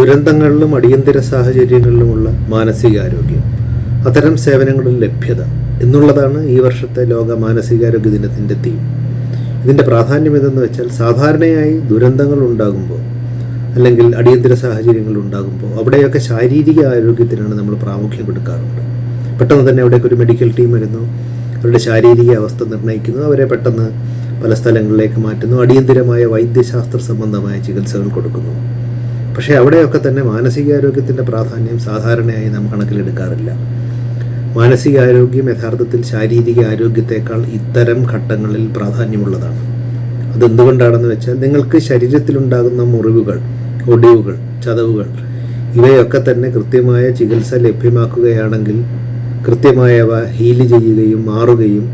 ദുരന്തങ്ങളിലും അടിയന്തര സാഹചര്യങ്ങളിലുമുള്ള മാനസികാരോഗ്യം, അത്തരം സേവനങ്ങളുടെ ലഭ്യത എന്നുള്ളതാണ് ഈ വർഷത്തെ ലോക മാനസികാരോഗ്യ ദിനത്തിൻ്റെ തീം. ഇതിൻ്റെ പ്രാധാന്യം എന്തെന്ന് വെച്ചാൽ, സാധാരണയായി ദുരന്തങ്ങൾ ഉണ്ടാകുമ്പോൾ അല്ലെങ്കിൽ അടിയന്തര സാഹചര്യങ്ങൾ ഉണ്ടാകുമ്പോൾ അവിടെയൊക്കെ ശാരീരിക ആരോഗ്യത്തിനാണ് നമ്മൾ പ്രാമുഖ്യം കൊടുക്കാറുണ്ട്. പെട്ടെന്ന് തന്നെ അവിടേക്ക് ഒരു മെഡിക്കൽ ടീം വരുന്നു, അവരുടെ ശാരീരിക അവസ്ഥ നിർണ്ണയിക്കുന്നു, അവരെ പെട്ടെന്ന് പല സ്ഥലങ്ങളിലേക്ക് മാറ്റുന്നു, അടിയന്തരമായ വൈദ്യശാസ്ത്ര സംബന്ധമായ ചികിത്സകൾ കൊടുക്കുന്നു. പക്ഷേ അവിടെയൊക്കെ തന്നെ മാനസികാരോഗ്യത്തിൻ്റെ പ്രാധാന്യം സാധാരണയായി നാം കണക്കിലെടുക്കാറില്ല. മാനസികാരോഗ്യം യഥാർത്ഥത്തിൽ ശാരീരിക ആരോഗ്യത്തെക്കാൾ ഇത്തരം ഘട്ടങ്ങളിൽ പ്രാധാന്യമുള്ളതാണ്. അതെന്തുകൊണ്ടാണെന്ന് വെച്ചാൽ, നിങ്ങൾക്ക് ശരീരത്തിലുണ്ടാകുന്ന മുറിവുകൾ, ഒടിവുകൾ, ചതവുകൾ ഇവയൊക്കെ തന്നെ കൃത്യമായ ചികിത്സ ലഭ്യമാക്കുകയാണെങ്കിൽ കൃത്യമായവ ഹീല് ചെയ്യുകയും മാറുകയും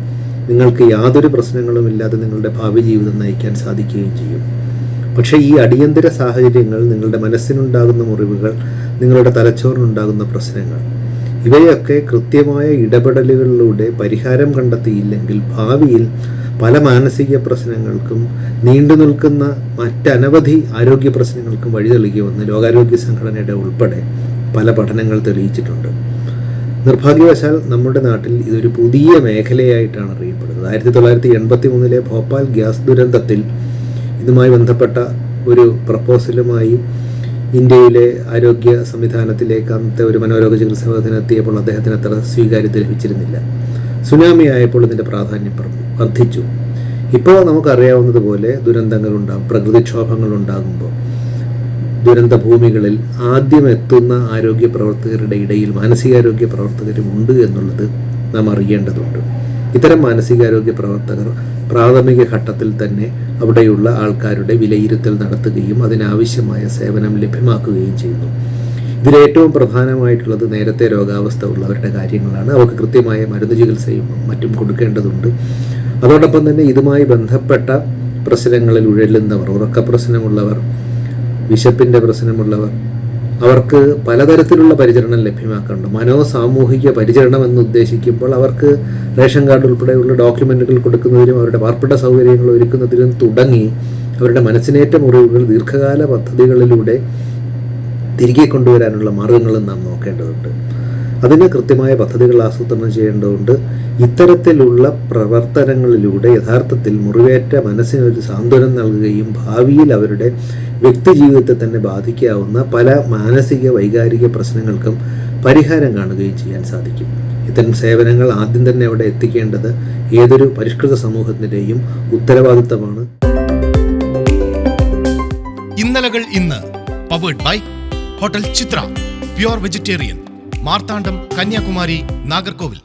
നിങ്ങൾക്ക് യാതൊരു പ്രശ്നങ്ങളുമില്ലാതെ നിങ്ങളുടെ ഭാവി ജീവിതം നയിക്കാൻ സാധിക്കുകയും ചെയ്യും. പക്ഷേ ഈ അടിയന്തര സാഹചര്യങ്ങൾ, നിങ്ങളുടെ മനസ്സിനുണ്ടാകുന്ന മുറിവുകൾ, നിങ്ങളുടെ തലച്ചോറിനുണ്ടാകുന്ന പ്രശ്നങ്ങൾ ഇവയൊക്കെ കൃത്യമായ ഇടപെടലുകളിലൂടെ പരിഹാരം കണ്ടെത്തിയില്ലെങ്കിൽ ഭാവിയിൽ പല മാനസിക പ്രശ്നങ്ങൾക്കും നീണ്ടു നിൽക്കുന്ന മറ്റനവധി ആരോഗ്യ പ്രശ്നങ്ങൾക്കും വഴിതെളിക്കുമെന്ന് ലോകാരോഗ്യ സംഘടനയുടെ ഉൾപ്പെടെ പല പഠനങ്ങൾ തെളിയിച്ചിട്ടുണ്ട്. നിർഭാഗ്യവശാൽ നമ്മുടെ നാട്ടിൽ ഇതൊരു പുതിയ മേഖലയായിട്ടാണ് അറിയപ്പെടുന്നത്. 1983 ഭോപ്പാൽ ഗ്യാസ് ദുരന്തത്തിൽ ഇതുമായി ബന്ധപ്പെട്ട ഒരു പ്രപ്പോസലുമായി ഇന്ത്യയിലെ ആരോഗ്യ സംവിധാനത്തിലേക്ക് അന്നത്തെ ഒരു മനോരോഗ ചികിത്സാ വിദഗ്ധനെത്തിയപ്പോൾ അദ്ദേഹത്തിന് അത്ര സ്വീകാര്യത ലഭിച്ചിരുന്നില്ല. സുനാമി ആയപ്പോൾ ഇതിൻ്റെ പ്രാധാന്യം വർദ്ധിച്ചു. ഇപ്പോൾ നമുക്കറിയാവുന്നതുപോലെ ദുരന്തങ്ങളുണ്ടാകും, പ്രകൃതിക്ഷോഭങ്ങൾ ഉണ്ടാകുമ്പോൾ ദുരന്ത ഭൂമികളിൽ ആദ്യം എത്തുന്ന ആരോഗ്യ പ്രവർത്തകരുടെ ഇടയിൽ മാനസികാരോഗ്യ പ്രവർത്തകരും ഉണ്ട് എന്നുള്ളത് നാം അറിയേണ്ടതുണ്ട്. ഇത്തരം മാനസികാരോഗ്യ പ്രവർത്തകർ പ്രാഥമിക ഘട്ടത്തിൽ തന്നെ അവിടെയുള്ള ആൾക്കാരുടെ വിലയിരുത്തൽ നടത്തുകയും അതിനാവശ്യമായ സേവനം ലഭ്യമാക്കുകയും ചെയ്യുന്നു. ഇതിലേറ്റവും പ്രധാനമായിട്ടുള്ളത് നേരത്തെ രോഗാവസ്ഥ ഉള്ളവരുടെ കാര്യങ്ങളാണ്. അവർക്ക് കൃത്യമായ മരുന്ന് ചികിത്സയും മറ്റും കൊടുക്കേണ്ടതുണ്ട്. അതോടൊപ്പം തന്നെ ഇതുമായി ബന്ധപ്പെട്ട പ്രശ്നങ്ങളിൽ ഉഴലുന്നവർ, ഉറക്ക പ്രശ്നമുള്ളവർ, വിശപ്പിൻ്റെ പ്രശ്നമുള്ളവർ, അവർക്ക് പലതരത്തിലുള്ള പരിചരണം ലഭ്യമാക്കുന്നുണ്ട്. മനോസാമൂഹിക പരിചരണം എന്ന് ഉദ്ദേശിക്കുമ്പോൾ അവർക്ക് റേഷൻ കാർഡ് ഉൾപ്പെടെയുള്ള ഡോക്യുമെൻറ്റുകൾ കൊടുക്കുന്നതിനും അവരുടെ പാർപ്പിട സൗകര്യങ്ങൾ ഒരുക്കുന്നതിനും തുടങ്ങി അവരുടെ മനസ്സിനേറ്റ മുറിവുകൾ ദീർഘകാല പദ്ധതികളിലൂടെ തിരികെ കൊണ്ടുവരാനുള്ള മാർഗങ്ങളും നാം നോക്കേണ്ടതുണ്ട്. അതിന് കൃത്യമായ പദ്ധതികൾ ആസൂത്രണം ചെയ്യേണ്ടതുണ്ട്. ഇത്തരത്തിലുള്ള പ്രവർത്തനങ്ങളിലൂടെ യഥാർത്ഥത്തിൽ മുറിവേറ്റ മനസ്സിനൊരു സാന്ത്വനം നൽകുകയും ഭാവിയിൽ അവരുടെ വ്യക്തി ജീവിതത്തെ തന്നെ ബാധിക്കാവുന്ന പല മാനസിക വൈകാരിക പ്രശ്നങ്ങൾക്കും പരിഹാരം കാണുകയും ചെയ്യാൻ സാധിക്കും. ഇത്തരം സേവനങ്ങൾ ആദ്യം തന്നെ അവിടെ എത്തിക്കേണ്ടത് ഏതൊരു പരിഷ്കൃത സമൂഹത്തിൻ്റെയും ഉത്തരവാദിത്തമാണ്. ഇന്നലകൾ ഇന്ന് powered by hotel Chitra, pure vegetarian, Marthandam, Kanyakumari, Nagercoil.